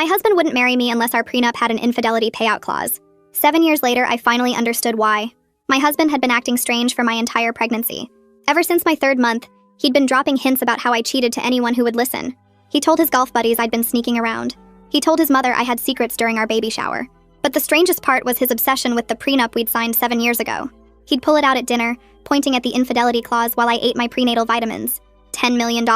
My husband wouldn't marry me unless our prenup had an infidelity payout clause. 7 years later, I finally understood why. My husband had been acting strange for my entire pregnancy. Ever since my 3rd month, he'd been dropping hints about how I cheated to anyone who would listen. He told his golf buddies I'd been sneaking around. He told his mother I had secrets during our baby shower. But the strangest part was his obsession with the prenup we'd signed 7 years ago. He'd pull it out at dinner, pointing at the infidelity clause while I ate my prenatal vitamins. $10 million,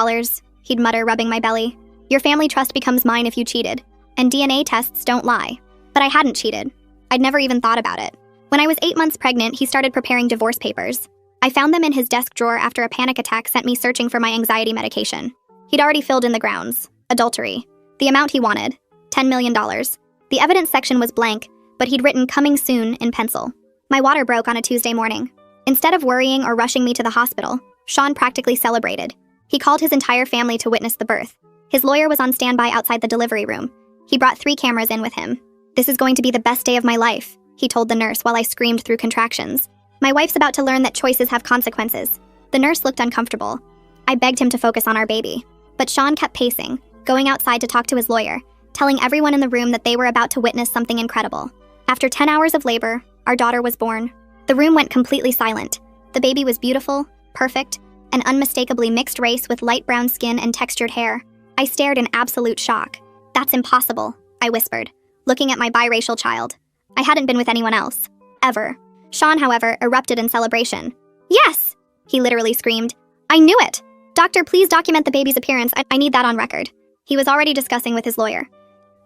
he'd mutter, rubbing my belly. Your family trust becomes mine if you cheated. And DNA tests don't lie. But I hadn't cheated. I'd never even thought about it. When I was 8 months pregnant, he started preparing divorce papers. I found them in his desk drawer after a panic attack sent me searching for my anxiety medication. He'd already filled in the grounds. Adultery. The amount he wanted. $10 million. The evidence section was blank, but he'd written "coming soon" in pencil. My water broke on a Tuesday morning. Instead of worrying or rushing me to the hospital, Sean practically celebrated. He called his entire family to witness the birth. His lawyer was on standby outside the delivery room. He brought 3 cameras in with him. This is going to be the best day of my life, he told the nurse while I screamed through contractions. My wife's about to learn that choices have consequences. The nurse looked uncomfortable. I begged him to focus on our baby. But Sean kept pacing, going outside to talk to his lawyer, telling everyone in the room that they were about to witness something incredible. After 10 hours of labor, our daughter was born. The room went completely silent. The baby was beautiful, perfect, and unmistakably mixed race with light brown skin and textured hair. I stared in absolute shock. That's impossible, I whispered, looking at my biracial child. I hadn't been with anyone else. Ever. Sean, however, erupted in celebration. Yes! He literally screamed. I knew it! Doctor, please document the baby's appearance. I need that on record. He was already discussing with his lawyer.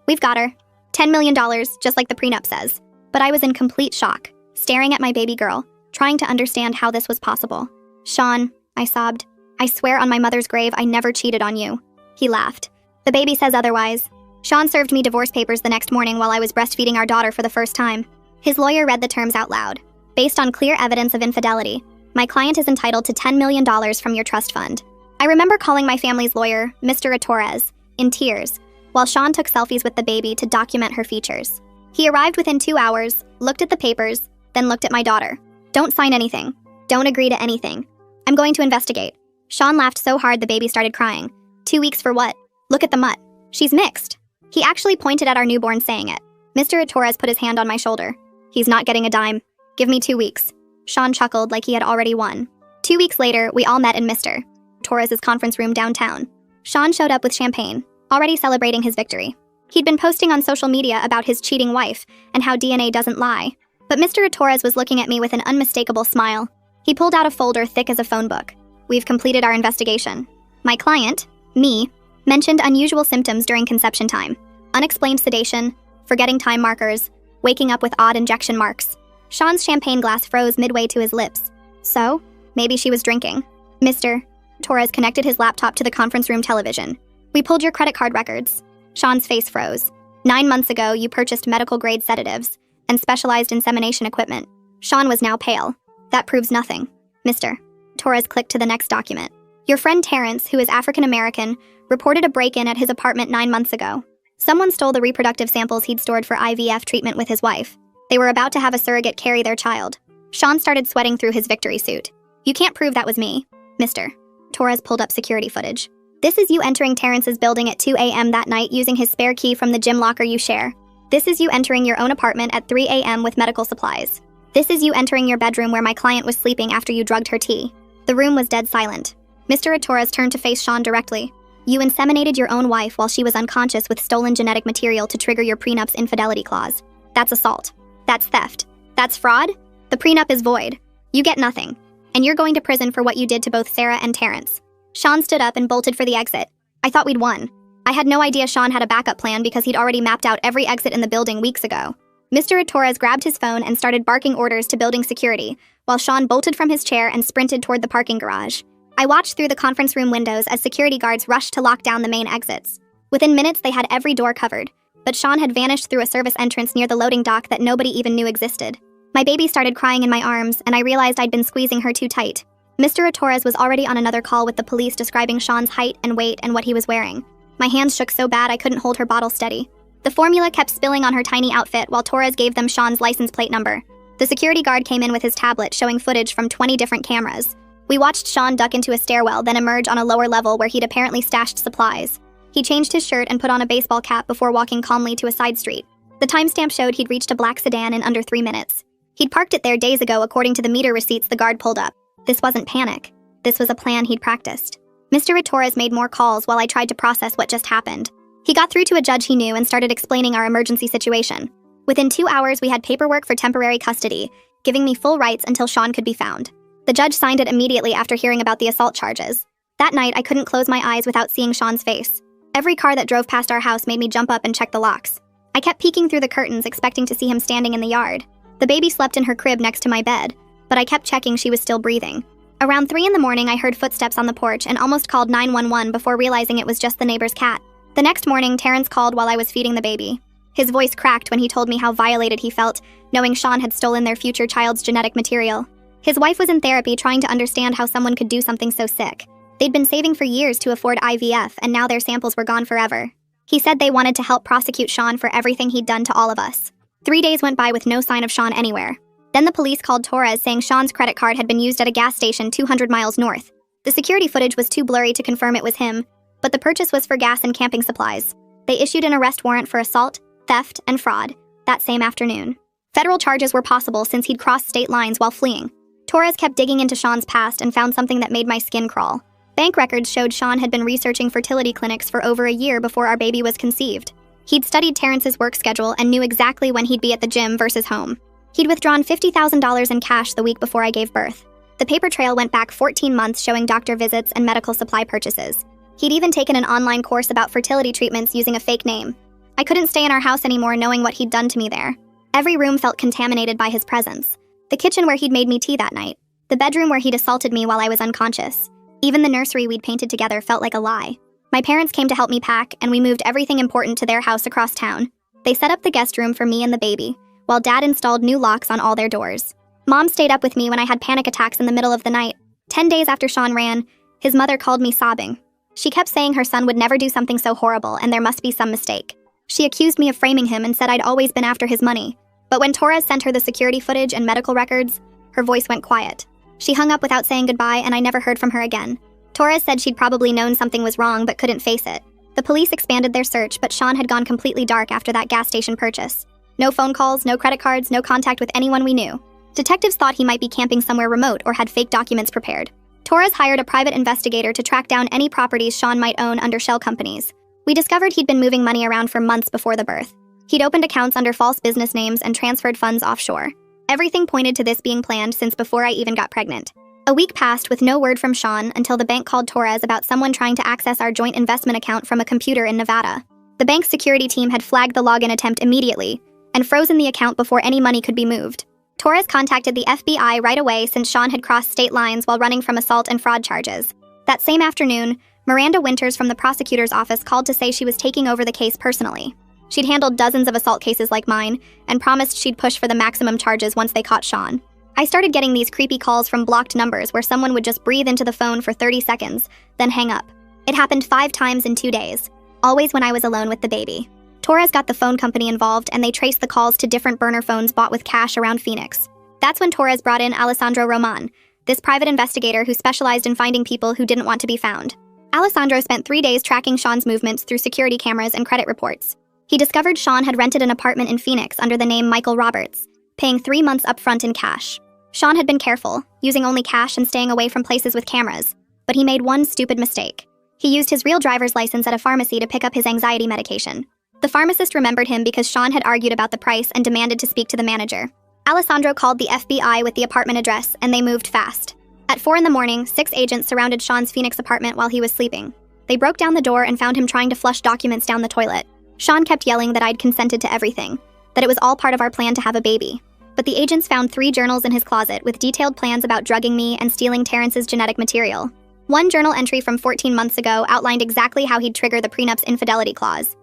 We've got her. $10 million, just like the prenup says. But I was in complete shock, staring at my baby girl, trying to understand how this was possible. Sean, I sobbed. I swear on my mother's grave I never cheated on you. He laughed. The baby says otherwise. Sean served me divorce papers the next morning while I was breastfeeding our daughter for the first time. His lawyer read the terms out loud. Based on clear evidence of infidelity, my client is entitled to $10 million from your trust fund. I remember calling my family's lawyer, Mr. Torres, in tears, while Sean took selfies with the baby to document her features. He arrived within 2 hours, looked at the papers, then looked at my daughter. Don't sign anything. Don't agree to anything. I'm going to investigate. Sean laughed so hard the baby started crying. 2 weeks for what? Look at the mutt. She's mixed. He actually pointed at our newborn saying it. Mr. Torres put his hand on my shoulder. He's not getting a dime. Give me 2 weeks. Sean chuckled like he had already won. 2 weeks later, we all met in Mr. Torres' conference room downtown. Sean showed up with champagne, already celebrating his victory. He'd been posting on social media about his cheating wife and how DNA doesn't lie. But Mr. Torres was looking at me with an unmistakable smile. He pulled out a folder thick as a phone book. We've completed our investigation. My client, me, mentioned unusual symptoms during conception time. Unexplained sedation, forgetting time markers, waking up with odd injection marks. Sean's champagne glass froze midway to his lips. So, maybe she was drinking. Mr. Torres connected his laptop to the conference room television. We pulled your credit card records. Sean's face froze. 9 months ago, you purchased medical-grade sedatives and specialized insemination equipment. Sean was now pale. That proves nothing. Mr. Torres clicked to the next document. Your friend Terrence, who is African-American, reported a break-in at his apartment 9 months ago. Someone stole the reproductive samples he'd stored for IVF treatment with his wife. They were about to have a surrogate carry their child. Sean started sweating through his victory suit. You can't prove that was me. Mr. Torres pulled up security footage. This is you entering Terrence's building at 2 a.m. that night using his spare key from the gym locker you share. This is you entering your own apartment at 3 a.m. with medical supplies. This is you entering your bedroom where my client was sleeping after you drugged her tea. The room was dead silent. Mr. Torres turned to face Sean directly. You inseminated your own wife while she was unconscious with stolen genetic material to trigger your prenup's infidelity clause. That's assault. That's theft. That's fraud. The prenup is void. You get nothing. And you're going to prison for what you did to both Sarah and Terrence. Sean stood up and bolted for the exit. I thought we'd won. I had no idea Sean had a backup plan because he'd already mapped out every exit in the building weeks ago. Mr. Torres grabbed his phone and started barking orders to building security, while Sean bolted from his chair and sprinted toward the parking garage. I watched through the conference room windows as security guards rushed to lock down the main exits. Within minutes, they had every door covered, but Sean had vanished through a service entrance near the loading dock that nobody even knew existed. My baby started crying in my arms, and I realized I'd been squeezing her too tight. Mr. Torres was already on another call with the police describing Sean's height and weight and what he was wearing. My hands shook so bad I couldn't hold her bottle steady. The formula kept spilling on her tiny outfit while Torres gave them Sean's license plate number. The security guard came in with his tablet showing footage from 20 different cameras. We watched Sean duck into a stairwell, then emerge on a lower level where he'd apparently stashed supplies. He changed his shirt and put on a baseball cap before walking calmly to a side street. The timestamp showed he'd reached a black sedan in under 3 minutes. He'd parked it there days ago according to the meter receipts the guard pulled up. This wasn't panic. This was a plan he'd practiced. Mr. Torres made more calls while I tried to process what just happened. He got through to a judge he knew and started explaining our emergency situation. Within 2 hours, we had paperwork for temporary custody, giving me full rights until Sean could be found. The judge signed it immediately after hearing about the assault charges. That night, I couldn't close my eyes without seeing Sean's face. Every car that drove past our house made me jump up and check the locks. I kept peeking through the curtains, expecting to see him standing in the yard. The baby slept in her crib next to my bed, but I kept checking she was still breathing. Around 3 in the morning, I heard footsteps on the porch and almost called 911 before realizing it was just the neighbor's cat. The next morning, Terrence called while I was feeding the baby. His voice cracked when he told me how violated he felt, knowing Sean had stolen their future child's genetic material. His wife was in therapy trying to understand how someone could do something so sick. They'd been saving for years to afford IVF, and now their samples were gone forever. He said they wanted to help prosecute Sean for everything he'd done to all of us. 3 days went by with no sign of Sean anywhere. Then the police called Torres saying Sean's credit card had been used at a gas station 200 miles north. The security footage was too blurry to confirm it was him, but the purchase was for gas and camping supplies. They issued an arrest warrant for assault, theft, and fraud that same afternoon. Federal charges were possible since he'd crossed state lines while fleeing. Torres kept digging into Sean's past and found something that made my skin crawl. Bank records showed Sean had been researching fertility clinics for over a year before our baby was conceived. He'd studied Terrence's work schedule and knew exactly when he'd be at the gym versus home. He'd withdrawn $50,000 in cash the week before I gave birth. The paper trail went back 14 months showing doctor visits and medical supply purchases. He'd even taken an online course about fertility treatments using a fake name. I couldn't stay in our house anymore knowing what he'd done to me there. Every room felt contaminated by his presence. The kitchen where he'd made me tea that night. The bedroom where he'd assaulted me while I was unconscious. Even the nursery we'd painted together felt like a lie. My parents came to help me pack, and we moved everything important to their house across town. They set up the guest room for me and the baby, while Dad installed new locks on all their doors. Mom stayed up with me when I had panic attacks in the middle of the night. 10 days after Sean ran, his mother called me sobbing. She kept saying her son would never do something so horrible and there must be some mistake. She accused me of framing him and said I'd always been after his money. But when Torres sent her the security footage and medical records, her voice went quiet. She hung up without saying goodbye, and I never heard from her again. Torres said she'd probably known something was wrong but couldn't face it. The police expanded their search, but Sean had gone completely dark after that gas station purchase. No phone calls, no credit cards, no contact with anyone we knew. Detectives thought he might be camping somewhere remote or had fake documents prepared. Torres hired a private investigator to track down any properties Sean might own under shell companies. We discovered he'd been moving money around for months before the birth. He'd opened accounts under false business names and transferred funds offshore. Everything pointed to this being planned since before I even got pregnant. A week passed with no word from Sean until the bank called Torres about someone trying to access our joint investment account from a computer in Nevada. The bank's security team had flagged the login attempt immediately and frozen the account before any money could be moved. Torres contacted the FBI right away since Sean had crossed state lines while running from assault and fraud charges. That same afternoon, Miranda Winters from the prosecutor's office called to say she was taking over the case personally. She'd handled dozens of assault cases like mine and promised she'd push for the maximum charges once they caught Sean. I started getting these creepy calls from blocked numbers where someone would just breathe into the phone for 30 seconds, then hang up. It happened 5 times in 2 days, always when I was alone with the baby. Torres got the phone company involved and they traced the calls to different burner phones bought with cash around Phoenix. That's when Torres brought in Alessandro Roman, this private investigator who specialized in finding people who didn't want to be found. Alessandro spent 3 days tracking Sean's movements through security cameras and credit reports. He discovered Sean had rented an apartment in Phoenix under the name Michael Roberts, paying 3 months upfront in cash. Sean had been careful, using only cash and staying away from places with cameras, but he made one stupid mistake. He used his real driver's license at a pharmacy to pick up his anxiety medication. The pharmacist remembered him because Sean had argued about the price and demanded to speak to the manager. Alessandro called the FBI with the apartment address, and they moved fast. At 4 in the morning, 6 agents surrounded Sean's Phoenix apartment while he was sleeping. They broke down the door and found him trying to flush documents down the toilet. Sean kept yelling that I'd consented to everything, that it was all part of our plan to have a baby. But the agents found 3 journals in his closet with detailed plans about drugging me and stealing Terrence's genetic material. One journal entry from 14 months ago outlined exactly how he'd trigger the prenup's infidelity clause.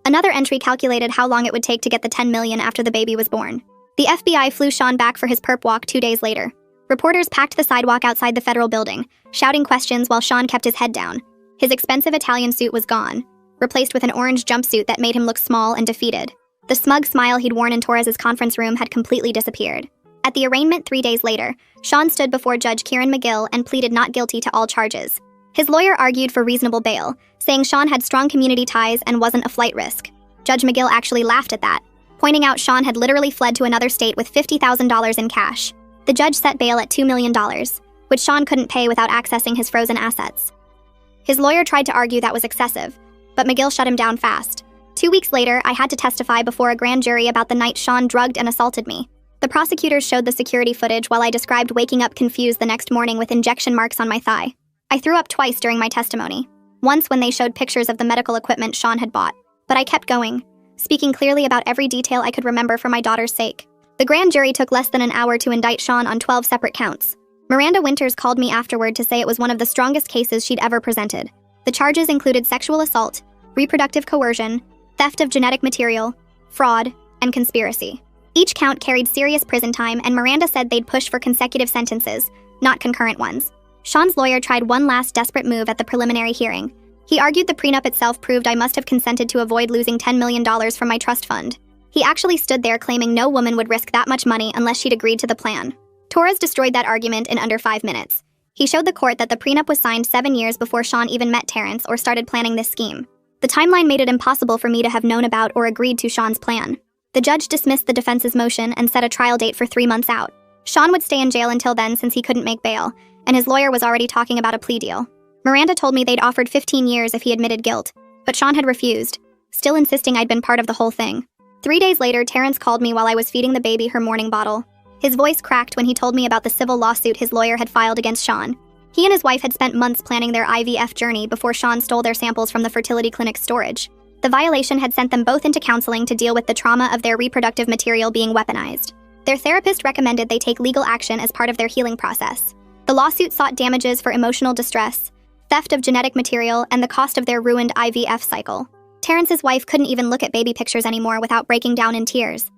Another entry calculated how long it would take to get the $10 million after the baby was born. The FBI flew Sean back for his perp walk 2 days later. Reporters packed the sidewalk outside the federal building, shouting questions while Sean kept his head down. His expensive Italian suit was gone, replaced with an orange jumpsuit that made him look small and defeated. The smug smile he'd worn in Torres's conference room had completely disappeared. At the arraignment 3 days later, Sean stood before Judge Kieran McGill and pleaded not guilty to all charges. His lawyer argued for reasonable bail, saying Sean had strong community ties and wasn't a flight risk. Judge McGill actually laughed at that, pointing out Sean had literally fled to another state with $50,000 in cash. The judge set bail at $2 million, which Sean couldn't pay without accessing his frozen assets. His lawyer tried to argue that was excessive, but McGill shut him down fast. 2 weeks later, I had to testify before a grand jury about the night Sean drugged and assaulted me. The prosecutors showed the security footage while I described waking up confused the next morning with injection marks on my thigh. I threw up twice during my testimony. Once when they showed pictures of the medical equipment Sean had bought. But I kept going, speaking clearly about every detail I could remember for my daughter's sake. The grand jury took less than an hour to indict Sean on 12 separate counts. Miranda Winters called me afterward to say it was one of the strongest cases she'd ever presented. The charges included sexual assault, reproductive coercion, theft of genetic material, fraud, and conspiracy. Each count carried serious prison time, and Miranda said they'd push for consecutive sentences, not concurrent ones. Sean's lawyer tried one last desperate move at the preliminary hearing. He argued the prenup itself proved I must have consented to avoid losing $10 million from my trust fund. He actually stood there claiming no woman would risk that much money unless she'd agreed to the plan. Torres destroyed that argument in under 5 minutes. He showed the court that the prenup was signed 7 years before Sean even met Terrence or started planning this scheme. The timeline made it impossible for me to have known about or agreed to Sean's plan. The judge dismissed the defense's motion and set a trial date for 3 months out. Sean would stay in jail until then since he couldn't make bail, and his lawyer was already talking about a plea deal. Miranda told me they'd offered 15 years if he admitted guilt, but Sean had refused, still insisting I'd been part of the whole thing. 3 days later, Terrence called me while I was feeding the baby her morning bottle. His voice cracked when he told me about the civil lawsuit his lawyer had filed against Sean. He and his wife had spent months planning their IVF journey before Sean stole their samples from the fertility clinic's storage. The violation had sent them both into counseling to deal with the trauma of their reproductive material being weaponized. Their therapist recommended they take legal action as part of their healing process. The lawsuit sought damages for emotional distress, theft of genetic material, and the cost of their ruined IVF cycle. Terrence's wife couldn't even look at baby pictures anymore without breaking down in tears.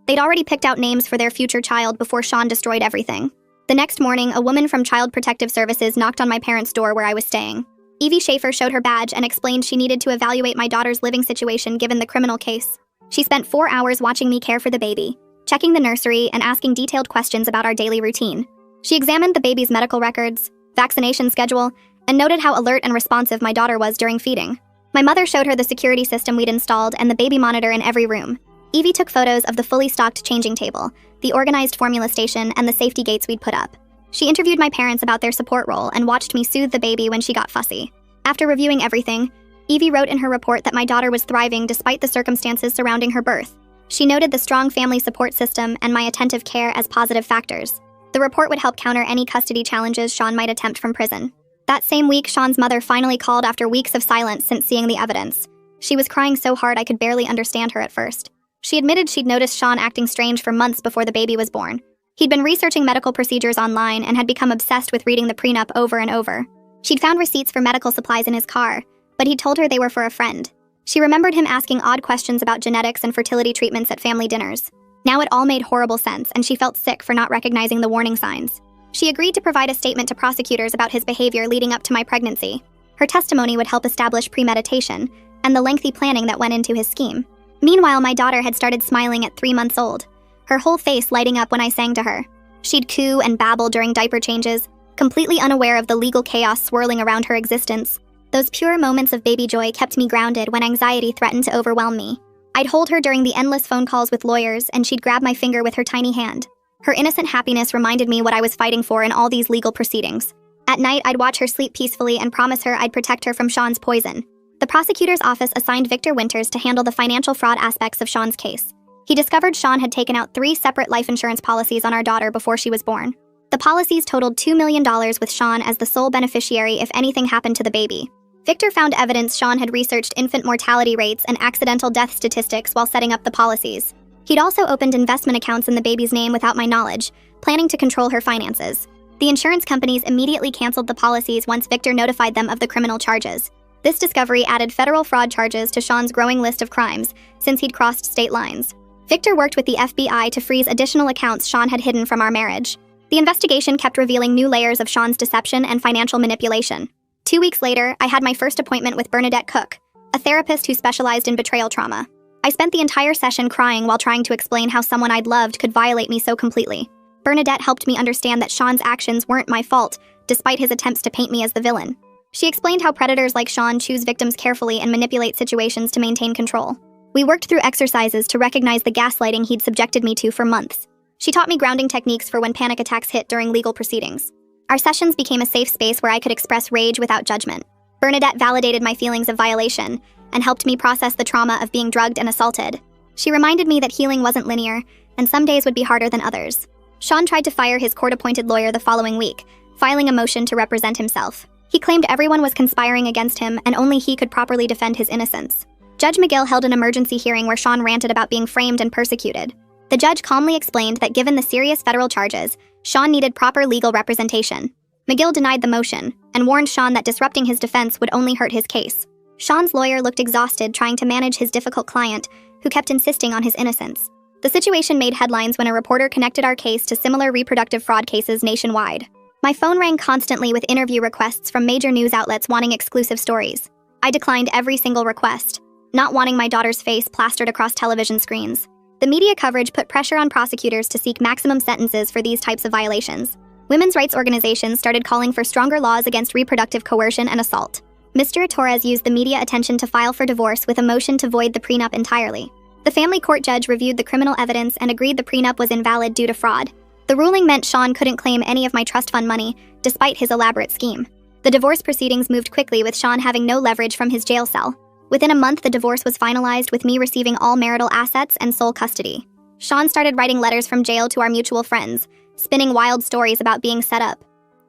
They'd already picked out names for their future child before Sean destroyed everything. The next morning, a woman from Child Protective Services knocked on my parents' door where I was staying. Evie Schaefer showed her badge and explained she needed to evaluate my daughter's living situation given the criminal case. She spent 4 hours watching me care for the baby, checking the nursery, and asking detailed questions about our daily routine. She examined the baby's medical records, vaccination schedule, and noted how alert and responsive my daughter was during feeding. My mother showed her the security system we'd installed and the baby monitor in every room. Evie took photos of the fully stocked changing table, the organized formula station, and the safety gates we'd put up. She interviewed my parents about their support role and watched me soothe the baby when she got fussy. After reviewing everything, Evie wrote in her report that my daughter was thriving despite the circumstances surrounding her birth. She noted the strong family support system and my attentive care as positive factors. The report would help counter any custody challenges Sean might attempt from prison. That same week, Sean's mother finally called after weeks of silence since seeing the evidence. She was crying so hard I could barely understand her at first. She admitted she'd noticed Sean acting strange for months before the baby was born. He'd been researching medical procedures online and had become obsessed with reading the prenup over and over. She'd found receipts for medical supplies in his car, but he'd told her they were for a friend. She remembered him asking odd questions about genetics and fertility treatments at family dinners. Now it all made horrible sense, and she felt sick for not recognizing the warning signs. She agreed to provide a statement to prosecutors about his behavior leading up to my pregnancy. Her testimony would help establish premeditation and the lengthy planning that went into his scheme. Meanwhile, my daughter had started smiling at 3 months old, her whole face lighting up when I sang to her. She'd coo and babble during diaper changes, completely unaware of the legal chaos swirling around her existence. Those pure moments of baby joy kept me grounded when anxiety threatened to overwhelm me. I'd hold her during the endless phone calls with lawyers, and she'd grab my finger with her tiny hand. Her innocent happiness reminded me what I was fighting for in all these legal proceedings. At night, I'd watch her sleep peacefully and promise her I'd protect her from Sean's poison. The prosecutor's office assigned Victor Winters to handle the financial fraud aspects of Sean's case. He discovered Sean had taken out 3 separate life insurance policies on our daughter before she was born. The policies totaled $2 million with Sean as the sole beneficiary if anything happened to the baby. Victor found evidence Sean had researched infant mortality rates and accidental death statistics while setting up the policies. He'd also opened investment accounts in the baby's name without my knowledge, planning to control her finances. The insurance companies immediately canceled the policies once Victor notified them of the criminal charges. This discovery added federal fraud charges to Sean's growing list of crimes, since he'd crossed state lines. Victor worked with the FBI to freeze additional accounts Sean had hidden from our marriage. The investigation kept revealing new layers of Sean's deception and financial manipulation. 2 weeks later, I had my first appointment with Bernadette Cook, a therapist who specialized in betrayal trauma. I spent the entire session crying while trying to explain how someone I'd loved could violate me so completely. Bernadette helped me understand that Sean's actions weren't my fault, despite his attempts to paint me as the villain. She explained how predators like Sean choose victims carefully and manipulate situations to maintain control. We worked through exercises to recognize the gaslighting he'd subjected me to for months. She taught me grounding techniques for when panic attacks hit during legal proceedings. Our sessions became a safe space where I could express rage without judgment. Bernadette validated my feelings of violation and helped me process the trauma of being drugged and assaulted. She reminded me that healing wasn't linear, and some days would be harder than others. Sean tried to fire his court-appointed lawyer the following week, filing a motion to represent himself. He claimed everyone was conspiring against him and only he could properly defend his innocence. Judge McGill held an emergency hearing where Sean ranted about being framed and persecuted. The judge calmly explained that given the serious federal charges, Sean needed proper legal representation. McGill denied the motion and warned Sean that disrupting his defense would only hurt his case. Sean's lawyer looked exhausted trying to manage his difficult client, who kept insisting on his innocence. The situation made headlines when a reporter connected our case to similar reproductive fraud cases nationwide. My phone rang constantly with interview requests from major news outlets wanting exclusive stories. I declined every single request, not wanting my daughter's face plastered across television screens. The media coverage put pressure on prosecutors to seek maximum sentences for these types of violations. Women's rights organizations started calling for stronger laws against reproductive coercion and assault. Mr. Torres used the media attention to file for divorce with a motion to void the prenup entirely. The family court judge reviewed the criminal evidence and agreed the prenup was invalid due to fraud. The ruling meant Sean couldn't claim any of my trust fund money, despite his elaborate scheme. The divorce proceedings moved quickly with Sean having no leverage from his jail cell. Within a month, the divorce was finalized with me receiving all marital assets and sole custody. Sean started writing letters from jail to our mutual friends, spinning wild stories about being set up.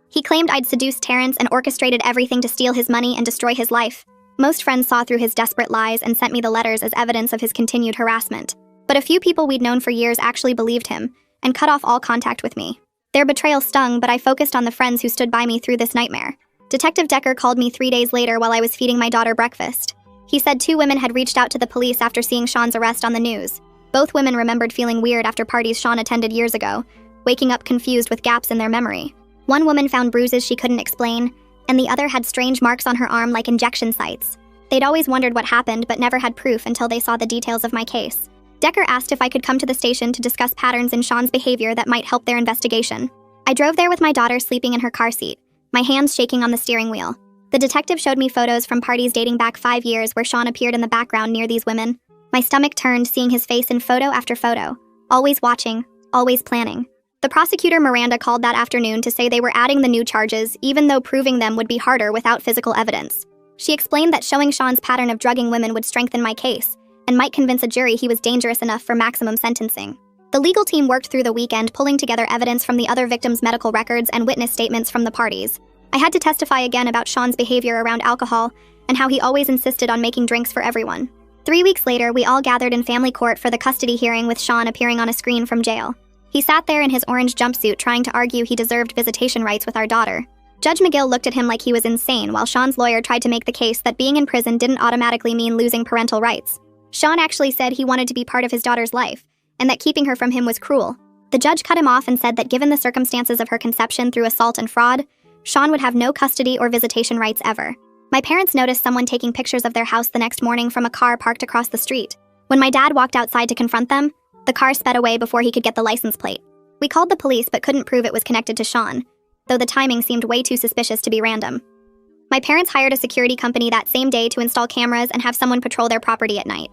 He claimed I'd seduced Terrence and orchestrated everything to steal his money and destroy his life. Most friends saw through his desperate lies and sent me the letters as evidence of his continued harassment. But a few people we'd known for years actually believed him and cut off all contact with me. Their betrayal stung, but I focused on the friends who stood by me through this nightmare. Detective Decker called me 3 days later while I was feeding my daughter breakfast. He said 2 women had reached out to the police after seeing Sean's arrest on the news. Both women remembered feeling weird after parties Sean attended years ago, waking up confused with gaps in their memory. One woman found bruises she couldn't explain, and the other had strange marks on her arm like injection sites. They'd always wondered what happened but never had proof until they saw the details of my case. Decker asked if I could come to the station to discuss patterns in Sean's behavior that might help their investigation. I drove there with my daughter sleeping in her car seat, my hands shaking on the steering wheel. The detective showed me photos from parties dating back 5 years where Sean appeared in the background near these women. My stomach turned seeing his face in photo after photo, always watching, always planning. The prosecutor Miranda called that afternoon to say they were adding the new charges, even though proving them would be harder without physical evidence. She explained that showing Sean's pattern of drugging women would strengthen my case, and might convince a jury he was dangerous enough for maximum sentencing. The legal team worked through the weekend pulling together evidence from the other victims' medical records and witness statements from the parties. I had to testify again about Sean's behavior around alcohol and how he always insisted on making drinks for everyone. 3 weeks later, we all gathered in family court for the custody hearing with Sean appearing on a screen from jail. He sat there in his orange jumpsuit trying to argue he deserved visitation rights with our daughter. Judge McGill looked at him like he was insane while Sean's lawyer tried to make the case that being in prison didn't automatically mean losing parental rights. Sean actually said he wanted to be part of his daughter's life, and that keeping her from him was cruel. The judge cut him off and said that given the circumstances of her conception through assault and fraud, Sean would have no custody or visitation rights ever. My parents noticed someone taking pictures of their house the next morning from a car parked across the street. When my dad walked outside to confront them, the car sped away before he could get the license plate. We called the police but couldn't prove it was connected to Sean, though the timing seemed way too suspicious to be random. My parents hired a security company that same day to install cameras and have someone patrol their property at night.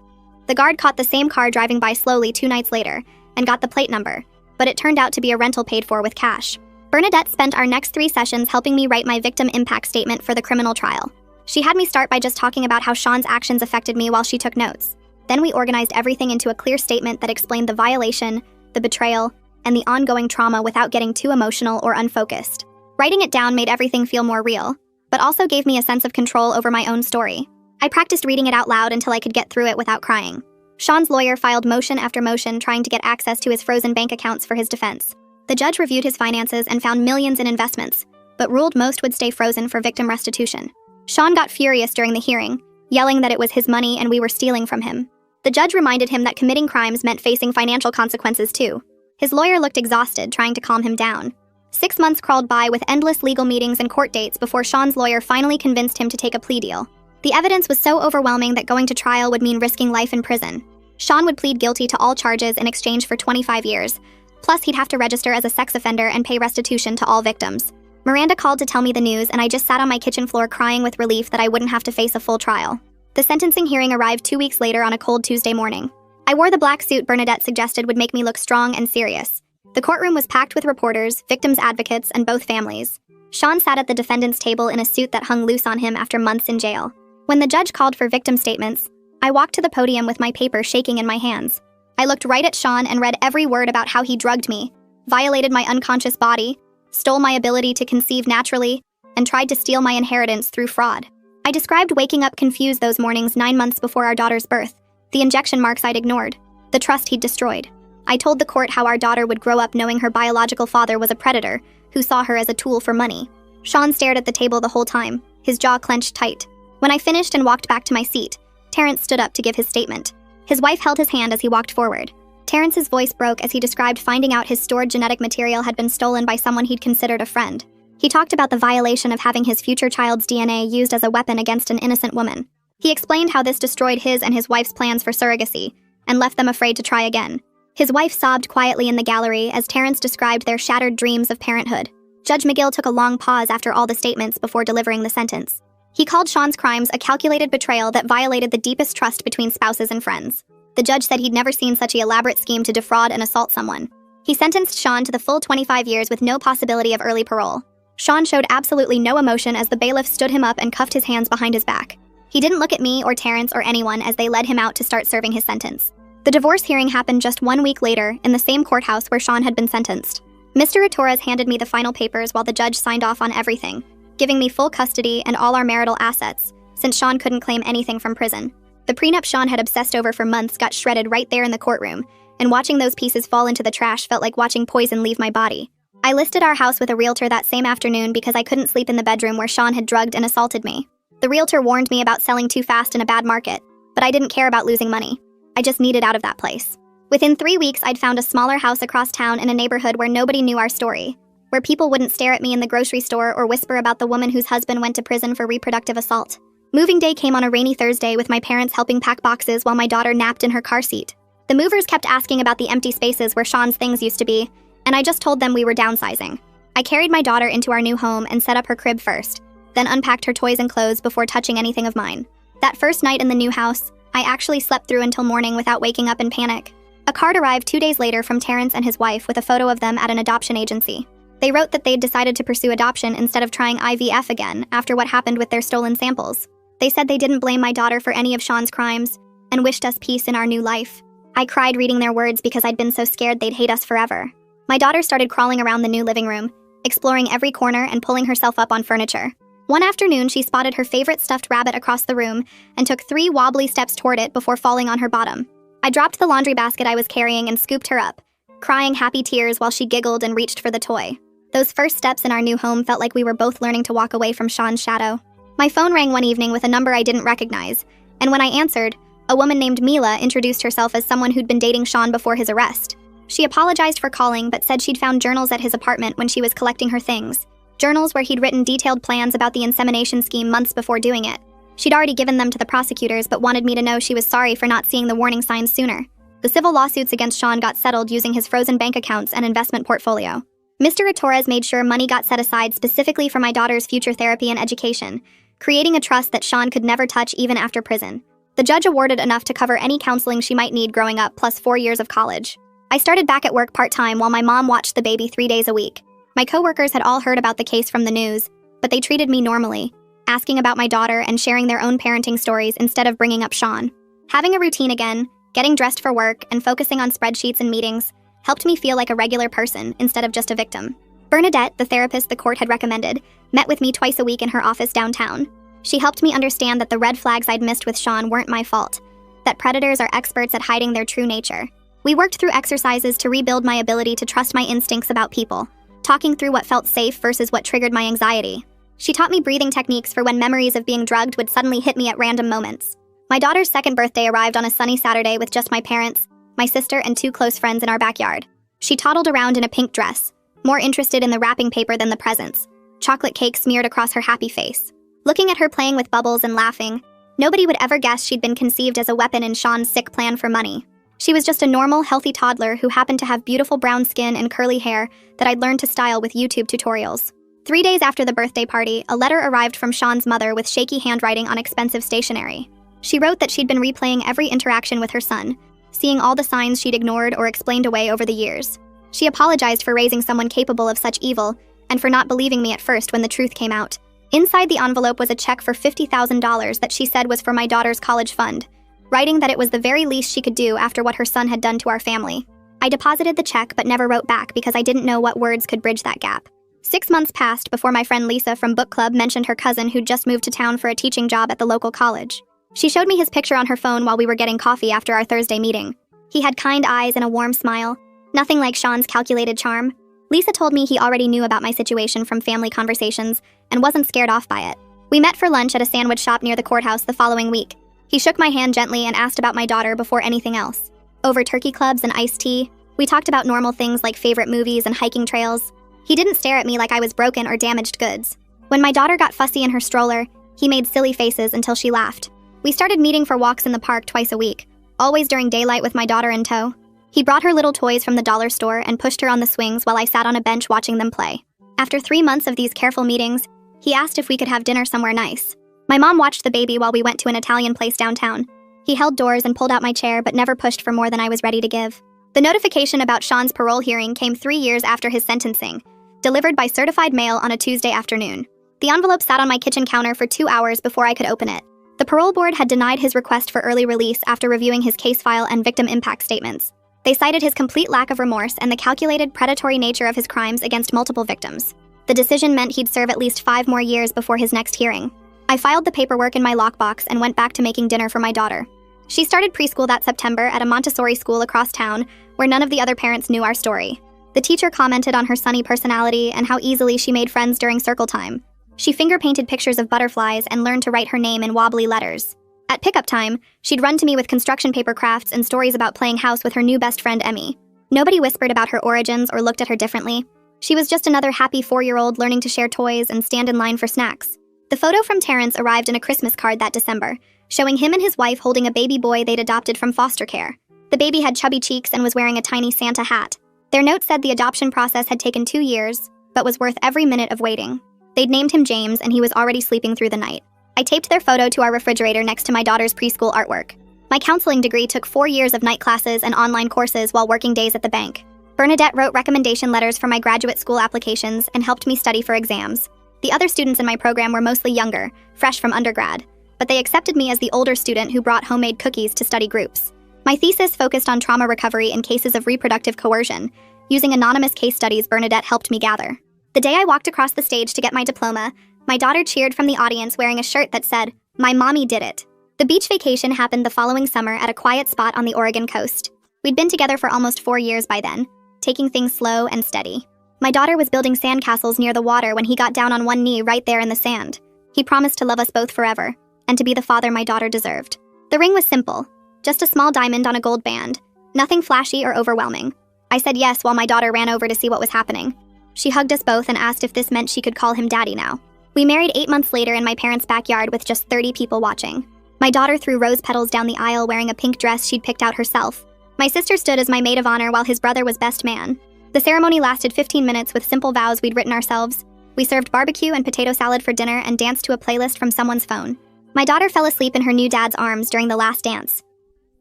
The guard caught the same car driving by slowly 2 nights later and got the plate number, but it turned out to be a rental paid for with cash. Bernadette spent our next 3 sessions helping me write my victim impact statement for the criminal trial. She had me start by just talking about how Sean's actions affected me while she took notes. Then we organized everything into a clear statement that explained the violation, the betrayal, and the ongoing trauma without getting too emotional or unfocused. Writing it down made everything feel more real, but also gave me a sense of control over my own story. I practiced reading it out loud until I could get through it without crying. Sean's lawyer filed motion after motion trying to get access to his frozen bank accounts for his defense. The judge reviewed his finances and found millions in investments, but ruled most would stay frozen for victim restitution. Sean got furious during the hearing, yelling that it was his money and we were stealing from him. The judge reminded him that committing crimes meant facing financial consequences too. His lawyer looked exhausted, trying to calm him down. 6 months crawled by with endless legal meetings and court dates before Sean's lawyer finally convinced him to take a plea deal. The evidence was so overwhelming that going to trial would mean risking life in prison. Sean would plead guilty to all charges in exchange for 25 years. Plus, he'd have to register as a sex offender and pay restitution to all victims. Miranda called to tell me the news, and I just sat on my kitchen floor crying with relief that I wouldn't have to face a full trial. The sentencing hearing arrived 2 weeks later on a cold Tuesday morning. I wore the black suit Bernadette suggested would make me look strong and serious. The courtroom was packed with reporters, victims' advocates, and both families. Sean sat at the defendant's table in a suit that hung loose on him after months in jail. When the judge called for victim statements, I walked to the podium with my paper shaking in my hands. I looked right at Sean and read every word about how he drugged me, violated my unconscious body, stole my ability to conceive naturally, and tried to steal my inheritance through fraud. I described waking up confused those mornings 9 months before our daughter's birth, the injection marks I'd ignored, the trust he'd destroyed. I told the court how our daughter would grow up knowing her biological father was a predator who saw her as a tool for money. Sean stared at the table the whole time, his jaw clenched tight. When I finished and walked back to my seat, Terrence stood up to give his statement. His wife held his hand as he walked forward. Terrence's voice broke as he described finding out his stored genetic material had been stolen by someone he'd considered a friend. He talked about the violation of having his future child's DNA used as a weapon against an innocent woman. He explained how this destroyed his and his wife's plans for surrogacy, and left them afraid to try again. His wife sobbed quietly in the gallery as Terrence described their shattered dreams of parenthood. Judge McGill took a long pause after all the statements before delivering the sentence. He called Sean's crimes a calculated betrayal that violated the deepest trust between spouses and friends. The judge said he'd never seen such an elaborate scheme to defraud and assault someone. He sentenced Sean to the full 25 years with no possibility of early parole. Sean showed absolutely no emotion as the bailiff stood him up and cuffed his hands behind his back. He didn't look at me or Terrence or anyone as they led him out to start serving his sentence. The divorce hearing happened just 1 week later in the same courthouse where Sean had been sentenced. Mr. Torres handed me the final papers while the judge signed off on everything, giving me full custody and all our marital assets, since Sean couldn't claim anything from prison. The prenup Sean had obsessed over for months got shredded right there in the courtroom, and watching those pieces fall into the trash felt like watching poison leave my body. I listed our house with a realtor that same afternoon because I couldn't sleep in the bedroom where Sean had drugged and assaulted me. The realtor warned me about selling too fast in a bad market, but I didn't care about losing money. I just needed out of that place. Within 3 weeks, I'd found a smaller house across town in a neighborhood where nobody knew our story, where people wouldn't stare at me in the grocery store or whisper about the woman whose husband went to prison for reproductive assault. Moving day came on a rainy Thursday with my parents helping pack boxes while my daughter napped in her car seat. The movers kept asking about the empty spaces where Sean's things used to be, and I just told them we were downsizing. I carried my daughter into our new home and set up her crib first, then unpacked her toys and clothes before touching anything of mine. That first night in the new house, I actually slept through until morning without waking up in panic. A card arrived 2 days later from Terrence and his wife with a photo of them at an adoption agency. They wrote that they'd decided to pursue adoption instead of trying IVF again after what happened with their stolen samples. They said they didn't blame my daughter for any of Sean's crimes and wished us peace in our new life. I cried reading their words because I'd been so scared they'd hate us forever. My daughter started crawling around the new living room, exploring every corner and pulling herself up on furniture. One afternoon, she spotted her favorite stuffed rabbit across the room and took 3 wobbly steps toward it before falling on her bottom. I dropped the laundry basket I was carrying and scooped her up, crying happy tears while she giggled and reached for the toy. Those first steps in our new home felt like we were both learning to walk away from Sean's shadow. My phone rang one evening with a number I didn't recognize, and when I answered, a woman named Mila introduced herself as someone who'd been dating Sean before his arrest. She apologized for calling but said she'd found journals at his apartment when she was collecting her things. Journals where he'd written detailed plans about the insemination scheme months before doing it. She'd already given them to the prosecutors but wanted me to know she was sorry for not seeing the warning signs sooner. The civil lawsuits against Sean got settled using his frozen bank accounts and investment portfolio. Mr. Torres made sure money got set aside specifically for my daughter's future therapy and education, creating a trust that Sean could never touch even after prison. The judge awarded enough to cover any counseling she might need growing up plus 4 years of college. I started back at work part-time while my mom watched the baby 3 days a week. My coworkers had all heard about the case from the news, but they treated me normally, asking about my daughter and sharing their own parenting stories instead of bringing up Sean. Having a routine again, getting dressed for work, and focusing on spreadsheets and meetings helped me feel like a regular person instead of just a victim. Bernadette, the therapist the court had recommended, met with me twice a week in her office downtown. She helped me understand that the red flags I'd missed with Sean weren't my fault, that predators are experts at hiding their true nature. We worked through exercises to rebuild my ability to trust my instincts about people, talking through what felt safe versus what triggered my anxiety. She taught me breathing techniques for when memories of being drugged would suddenly hit me at random moments. My daughter's second birthday arrived on a sunny Saturday with just my parents, my sister, and 2 close friends in our backyard. She toddled around in a pink dress, more interested in the wrapping paper than the presents, chocolate cake smeared across her happy face. Looking at her playing with bubbles and laughing, nobody would ever guess she'd been conceived as a weapon in Sean's sick plan for money. She was just a normal, healthy toddler who happened to have beautiful brown skin and curly hair that I'd learned to style with YouTube tutorials. 3 days after the birthday party, a letter arrived from Sean's mother with shaky handwriting on expensive stationery. She wrote that she'd been replaying every interaction with her son, seeing all the signs she'd ignored or explained away over the years. She apologized for raising someone capable of such evil, and for not believing me at first when the truth came out. Inside the envelope was a check for $50,000 that she said was for my daughter's college fund, writing that it was the very least she could do after what her son had done to our family. I deposited the check but never wrote back because I didn't know what words could bridge that gap. 6 months passed before my friend Lisa from book club mentioned her cousin who'd just moved to town for a teaching job at the local college. She showed me his picture on her phone while we were getting coffee after our Thursday meeting. He had kind eyes and a warm smile, nothing like Sean's calculated charm. Lisa told me he already knew about my situation from family conversations and wasn't scared off by it. We met for lunch at a sandwich shop near the courthouse the following week. He shook my hand gently and asked about my daughter before anything else. Over turkey clubs and iced tea, we talked about normal things like favorite movies and hiking trails. He didn't stare at me like I was broken or damaged goods. When my daughter got fussy in her stroller, he made silly faces until she laughed. We started meeting for walks in the park twice a week, always during daylight with my daughter in tow. He brought her little toys from the dollar store and pushed her on the swings while I sat on a bench watching them play. After 3 months of these careful meetings, he asked if we could have dinner somewhere nice. My mom watched the baby while we went to an Italian place downtown. He held doors and pulled out my chair but never pushed for more than I was ready to give. The notification about Sean's parole hearing came 3 years after his sentencing, delivered by certified mail on a Tuesday afternoon. The envelope sat on my kitchen counter for 2 hours before I could open it. The parole board had denied his request for early release after reviewing his case file and victim impact statements. They cited his complete lack of remorse and the calculated predatory nature of his crimes against multiple victims. The decision meant he'd serve at least 5 more years before his next hearing. I filed the paperwork in my lockbox and went back to making dinner for my daughter. She started preschool that September at a Montessori school across town where none of the other parents knew our story. The teacher commented on her sunny personality and how easily she made friends during circle time. She finger-painted pictures of butterflies and learned to write her name in wobbly letters. At pickup time, she'd run to me with construction paper crafts and stories about playing house with her new best friend Emmy. Nobody whispered about her origins or looked at her differently. She was just another happy 4-year-old learning to share toys and stand in line for snacks. The photo from Terrence arrived in a Christmas card that December, showing him and his wife holding a baby boy they'd adopted from foster care. The baby had chubby cheeks and was wearing a tiny Santa hat. Their note said the adoption process had taken 2 years, but was worth every minute of waiting. They'd named him James and he was already sleeping through the night. I taped their photo to our refrigerator next to my daughter's preschool artwork. My counseling degree took 4 years of night classes and online courses while working days at the bank. Bernadette wrote recommendation letters for my graduate school applications and helped me study for exams. The other students in my program were mostly younger, fresh from undergrad, but they accepted me as the older student who brought homemade cookies to study groups. My thesis focused on trauma recovery in cases of reproductive coercion. Using anonymous case studies Bernadette helped me gather. The day I walked across the stage to get my diploma, my daughter cheered from the audience wearing a shirt that said, "My mommy did it." The beach vacation happened the following summer at a quiet spot on the Oregon coast. We'd been together for almost 4 years by then, taking things slow and steady. My daughter was building sandcastles near the water when he got down on one knee right there in the sand. He promised to love us both forever, and to be the father my daughter deserved. The ring was simple, just a small diamond on a gold band, nothing flashy or overwhelming. I said yes while my daughter ran over to see what was happening. She hugged us both and asked if this meant she could call him daddy now. We married 8 months later in my parents' backyard with just 30 people watching. My daughter threw rose petals down the aisle wearing a pink dress she'd picked out herself. My sister stood as my maid of honor while his brother was best man. The ceremony lasted 15 minutes with simple vows we'd written ourselves. We served barbecue and potato salad for dinner and danced to a playlist from someone's phone. My daughter fell asleep in her new dad's arms during the last dance.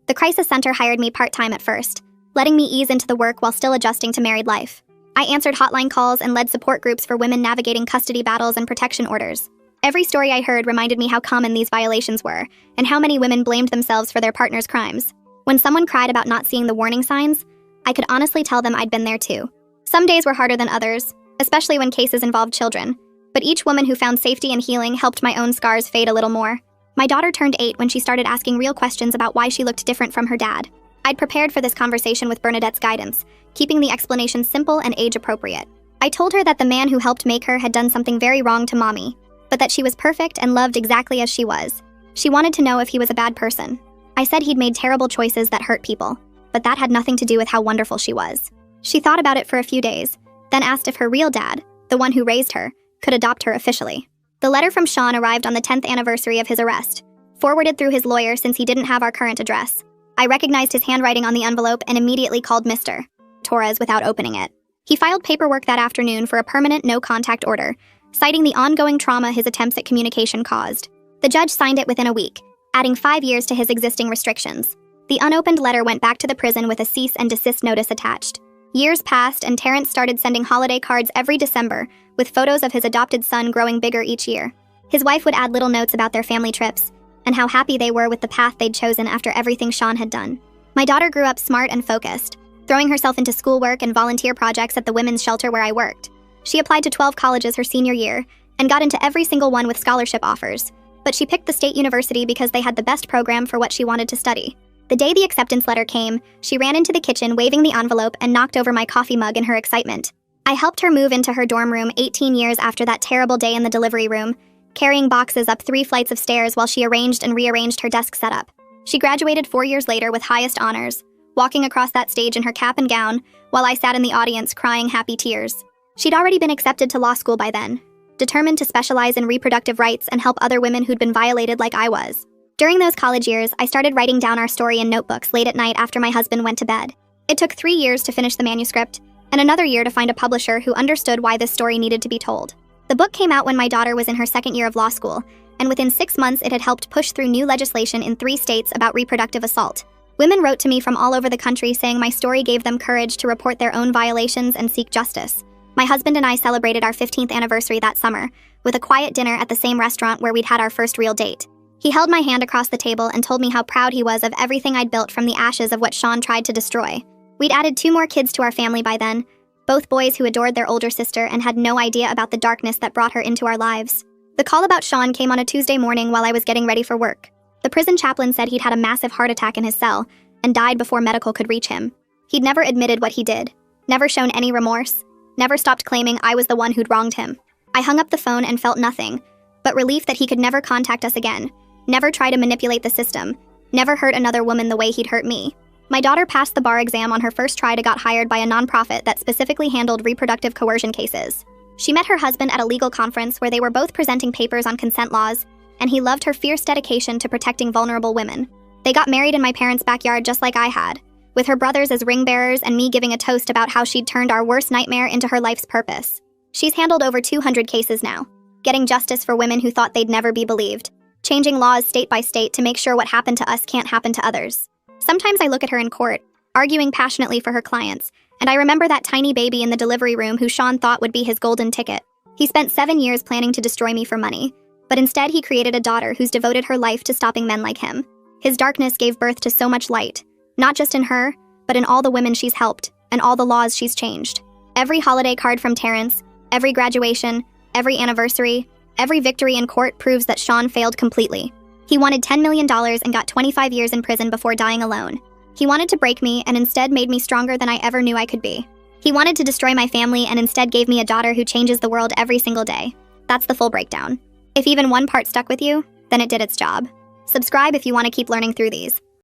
The crisis center hired me part-time at first, letting me ease into the work while still adjusting to married life. I answered hotline calls and led support groups for women navigating custody battles and protection orders. Every story I heard reminded me how common these violations were, and how many women blamed themselves for their partner's crimes. When someone cried about not seeing the warning signs, I could honestly tell them I'd been there too. Some days were harder than others, especially when cases involved children, but each woman who found safety and healing helped my own scars fade a little more. My daughter turned 8 when she started asking real questions about why she looked different from her dad. I'd prepared for this conversation with Bernadette's guidance, keeping the explanation simple and age-appropriate. I told her that the man who helped make her had done something very wrong to Mommy, but that she was perfect and loved exactly as she was. She wanted to know if he was a bad person. I said he'd made terrible choices that hurt people, but that had nothing to do with how wonderful she was. She thought about it for a few days, then asked if her real dad, the one who raised her, could adopt her officially. The letter from Sean arrived on the 10th anniversary of his arrest, forwarded through his lawyer since he didn't have our current address. I recognized his handwriting on the envelope and immediately called Mr. Torres without opening it. He filed paperwork that afternoon for a permanent no-contact order, citing the ongoing trauma his attempts at communication caused. The judge signed it within a week, adding 5 years to his existing restrictions. The unopened letter went back to the prison with a cease and desist notice attached. Years passed, and Terrence started sending holiday cards every December, with photos of his adopted son growing bigger each year. His wife would add little notes about their family trips, and how happy they were with the path they'd chosen after everything Sean had done. My daughter grew up smart and focused, throwing herself into schoolwork and volunteer projects at the women's shelter where I worked. She applied to 12 colleges her senior year, and got into every single one with scholarship offers, but she picked the state university because they had the best program for what she wanted to study. The day the acceptance letter came, she ran into the kitchen waving the envelope and knocked over my coffee mug in her excitement. I helped her move into her dorm room 18 years after that terrible day in the delivery room, carrying boxes up 3 flights of stairs while she arranged and rearranged her desk setup. She graduated 4 years later with highest honors, walking across that stage in her cap and gown, while I sat in the audience crying happy tears. She'd already been accepted to law school by then, determined to specialize in reproductive rights and help other women who'd been violated like I was. During those college years, I started writing down our story in notebooks late at night after my husband went to bed. It took 3 years to finish the manuscript, and another year to find a publisher who understood why this story needed to be told. The book came out when my daughter was in her 2nd year of law school, and within 6 months it had helped push through new legislation in 3 states about reproductive assault. Women wrote to me from all over the country saying my story gave them courage to report their own violations and seek justice. My husband and I celebrated our 15th anniversary that summer, with a quiet dinner at the same restaurant where we'd had our first real date. He held my hand across the table and told me how proud he was of everything I'd built from the ashes of what Sean tried to destroy. We'd added 2 more kids to our family by then, both boys who adored their older sister and had no idea about the darkness that brought her into our lives. The call about Sean came on a Tuesday morning while I was getting ready for work. The prison chaplain said he'd had a massive heart attack in his cell and died before medical could reach him. He'd never admitted what he did, never shown any remorse, never stopped claiming I was the one who'd wronged him. I hung up the phone and felt nothing, but relief that he could never contact us again, never try to manipulate the system, never hurt another woman the way he'd hurt me. My daughter passed the bar exam on her first try to got hired by a nonprofit that specifically handled reproductive coercion cases. She met her husband at a legal conference where they were both presenting papers on consent laws, and he loved her fierce dedication to protecting vulnerable women. They got married in my parents' backyard just like I had, with her brothers as ring bearers and me giving a toast about how she'd turned our worst nightmare into her life's purpose. She's handled over 200 cases now, getting justice for women who thought they'd never be believed, changing laws state by state to make sure what happened to us can't happen to others. Sometimes I look at her in court, arguing passionately for her clients, and I remember that tiny baby in the delivery room who Sean thought would be his golden ticket. He spent 7 years planning to destroy me for money, but instead he created a daughter who's devoted her life to stopping men like him. His darkness gave birth to so much light, not just in her, but in all the women she's helped, and all the laws she's changed. Every holiday card from Terrence, every graduation, every anniversary, every victory in court proves that Sean failed completely. He wanted $10 million and got 25 years in prison before dying alone. He wanted to break me and instead made me stronger than I ever knew I could be. He wanted to destroy my family and instead gave me a daughter who changes the world every single day. That's the full breakdown. If even one part stuck with you, then it did its job. Subscribe if you want to keep learning through these.